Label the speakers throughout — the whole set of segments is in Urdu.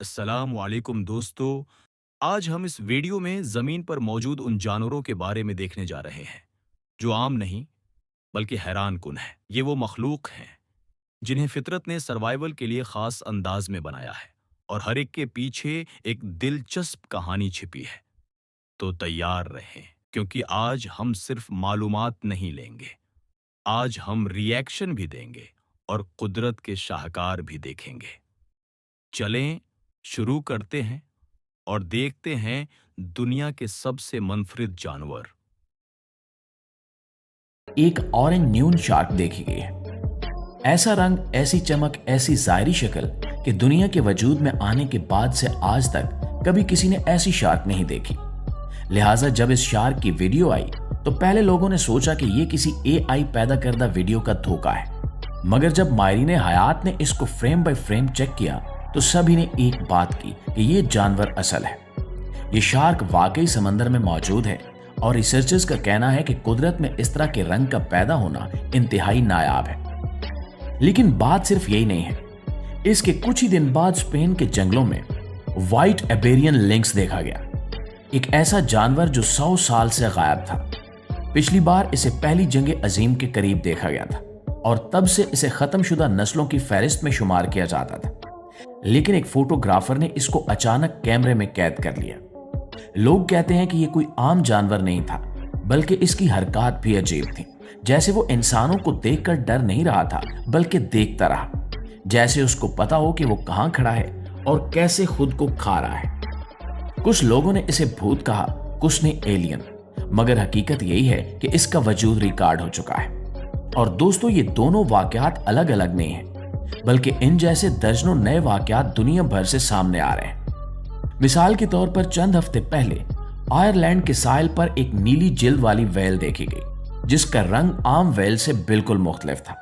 Speaker 1: السلام علیکم دوستو، آج ہم اس ویڈیو میں زمین پر موجود ان جانوروں کے بارے میں دیکھنے جا رہے ہیں جو عام نہیں بلکہ حیران کن ہے۔ یہ وہ مخلوق ہیں جنہیں فطرت نے سروائیول کے لیے خاص انداز میں بنایا ہے، اور ہر ایک کے پیچھے ایک دلچسپ کہانی چھپی ہے۔ تو تیار رہیں، کیونکہ آج ہم صرف معلومات نہیں لیں گے، آج ہم ری ایکشن بھی دیں گے اور قدرت کے شاہکار بھی دیکھیں گے۔ چلیں شروع کرتے ہیں اور دیکھتے ہیں دنیا کے سب سے منفرد جانور۔
Speaker 2: ایک اورنج نیون شارک دیکھی گئی ہے۔ ایسا رنگ، ایسی چمک، ایسی ظاہری شکل کہ دنیا کے وجود میں آنے کے بعد سے آج تک کبھی کسی نے ایسی شارک نہیں دیکھی۔ لہٰذا جب اس شارک کی ویڈیو آئی تو پہلے لوگوں نے سوچا کہ یہ کسی اے آئی پیدا کردہ ویڈیو کا دھوکہ ہے، مگر جب ماہرین حیات نے اس کو فریم بائی فریم چیک کیا تو سبھی نے ایک بات کی کہ یہ جانور اصل ہے۔ یہ شارک واقعی سمندر میں موجود ہے، اور ریسرچرز کا کہنا ہے کہ قدرت میں اس طرح کے رنگ کا پیدا ہونا انتہائی نایاب ہے۔ لیکن بات صرف یہی نہیں ہے۔ اس کے کچھ ہی دن بعد اسپین کے جنگلوں میں وائٹ ایبیرین لنکس دیکھا گیا، ایک ایسا جانور جو 100 سال سے غائب تھا۔ پچھلی بار اسے پہلی جنگ عظیم کے قریب دیکھا گیا تھا، اور تب سے اسے ختم شدہ نسلوں کی فہرست میں شمار کیا جاتا تھا۔ لیکن ایک فوٹوگرافر نے اس کو اچانک کیمرے میں قید کر لیا۔ لوگ کہتے ہیں کہ یہ کوئی عام جانور نہیں تھا، بلکہ اس کی حرکات بھی عجیب تھیں، جیسے وہ انسانوں کو دیکھ کر ڈر نہیں رہا تھا بلکہ دیکھتا رہا، جیسے اس کو پتا ہو کہ وہ کہاں کھڑا ہے اور کیسے خود کو کھا رہا ہے۔ کچھ لوگوں نے اسے بھوت کہا، کچھ نے ایلین، مگر حقیقت یہی ہے کہ اس کا وجود ریکارڈ ہو چکا ہے۔ اور دوستو، یہ دونوں واقعات الگ الگ نہیں ہیں، بلکہ ان جیسے درجنوں نئے واقعات دنیا بھر سے سامنے آ رہے ہیں۔ مثال کے طور پر چند ہفتے پہلے آئرلینڈ کے ساحل پر ایک نیلی جلد والی ویل دیکھی گئی، جس کا رنگ عام ویل سے بالکل مختلف تھا۔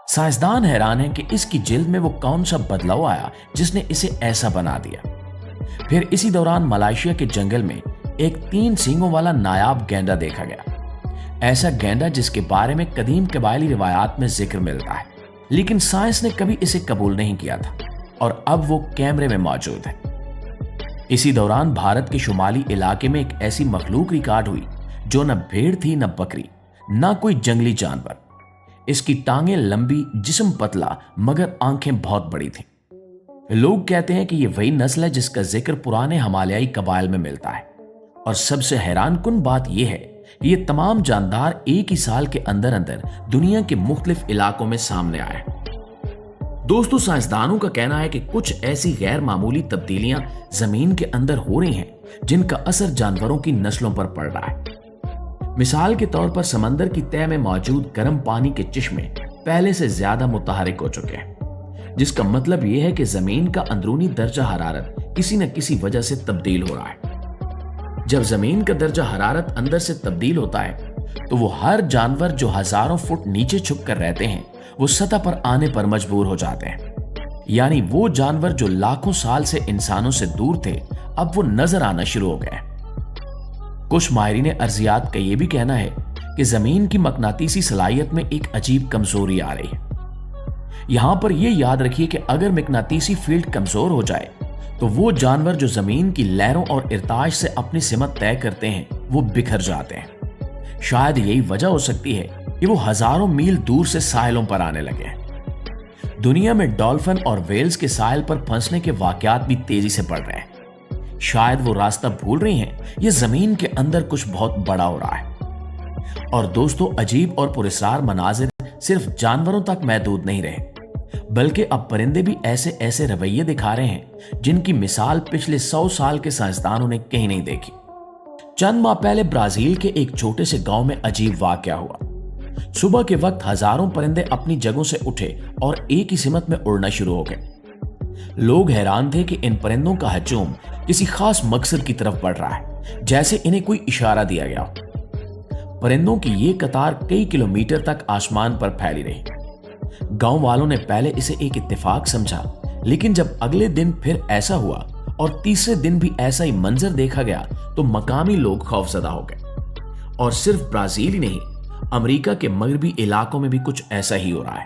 Speaker 2: سائنسدان حیران ہیں کہ اس کی جلد میں وہ کون سا بدلاؤ آیا جس نے اسے ایسا بنا دیا۔ پھر اسی دوران ملائیشیا کے جنگل میں ایک 3 سینگوں والا نایاب گینڈا دیکھا گیا، ایسا گینڈا جس کے بارے میں قدیم قبائلی روایات میں ذکر ملتا ہے، لیکن سائنس نے کبھی اسے قبول نہیں کیا تھا، اور اب وہ کیمرے میں موجود ہے۔ اسی دوران بھارت کے شمالی علاقے میں ایک ایسی مخلوق ریکارڈ ہوئی جو نہ بھیڑ تھی نہ بکری، نہ کوئی جنگلی جانور۔ اس کی ٹانگیں لمبی، جسم پتلا، مگر آنکھیں بہت بڑی تھیں۔ لوگ کہتے ہیں کہ یہ وہی نسل ہے جس کا ذکر پرانے ہمالیائی قبائل میں ملتا ہے، اور سب سے حیران کن بات یہ ہے کہ یہ تمام جاندار ایک ہی سال کے اندر اندر دنیا کے مختلف علاقوں میں سامنے آئے۔ دوستو، سائنسدانوں کا کہنا ہے کہ کچھ ایسی غیر معمولی تبدیلیاں زمین کے اندر ہو رہی ہیں جن کا اثر جانوروں کی نسلوں پر پڑ رہا ہے۔ مثال کے طور پر سمندر کی تہہ میں موجود گرم پانی کے چشمے پہلے سے زیادہ متحرک ہو چکے ہیں، جس کا مطلب یہ ہے کہ زمین کا اندرونی درجہ حرارت کسی نہ کسی وجہ سے تبدیل ہو رہا ہے۔ جب زمین کا درجہ حرارت اندر سے تبدیل ہوتا ہے تو وہ ہر جانور جو ہزاروں فٹ نیچے چھپ کر رہتے ہیں وہ سطح پر آنے پر مجبور ہو جاتے ہیں۔ یعنی وہ جانور جو لاکھوں سال سے انسانوں سے دور تھے اب وہ نظر آنا شروع ہو گئے۔ کچھ ماہرین ارضیات کا یہ بھی کہنا ہے کہ زمین کی مقناطیسی صلاحیت میں ایک عجیب کمزوری آ رہی ہے۔ یہاں پر یہ یاد رکھیے کہ اگر مقناطیسی فیلڈ کمزور ہو جائے تو وہ جانور جو زمین کی لہروں اور ارتعاش سے اپنی سمت طے کرتے ہیں وہ بکھر جاتے ہیں۔ شاید یہی وجہ ہو سکتی ہے کہ وہ ہزاروں میل دور سے ساحلوں پر آنے لگے ہیں۔ دنیا میں ڈالفن اور ویلز کے ساحل پر پھنسنے کے واقعات بھی تیزی سے بڑھ رہے ہیں۔ شاید وہ راستہ بھول رہی ہیں، یہ زمین کے اندر کچھ بہت بڑا ہو رہا ہے۔ اور دوستو، عجیب اور پراسرار مناظر صرف جانوروں تک محدود نہیں رہے، بلکہ اب پرندے بھی ایسے رویے دکھا رہے ہیں جن کی مثال پچھلے 100 سال کے سائنسدانوں نے کہیں نہیں دیکھی۔ چند ماہ پہلے برازیل کے ایک چھوٹے سے گاؤں میں عجیب واقعہ ہوا۔ صبح کے وقت ہزاروں پرندے اپنی جگہوں سے اٹھے اور ایک ہی سمت میں اڑنا شروع ہو گئے۔ لوگ حیران تھے کہ ان پرندوں کا ہجوم کسی خاص مقصد کی طرف بڑھ رہا ہے، جیسے انہیں کوئی اشارہ دیا گیا ہو۔ پرندوں کی یہ قطار کئی کلومیٹر تک آسمان پر پھیلی رہی۔ گاؤں والوں نے پہلے اسے ایک اتفاق سمجھا، لیکن جب اگلے دن پھر ایسا ہوا اور تیسرے دن بھی ایسا ہی منظر دیکھا گیا تو مقامی لوگ خوفزدہ ہو گئے۔ اور صرف برازیل ہی نہیں، امریکہ کے مغربی علاقوں میں بھی کچھ ایسا ہی ہو رہا ہے۔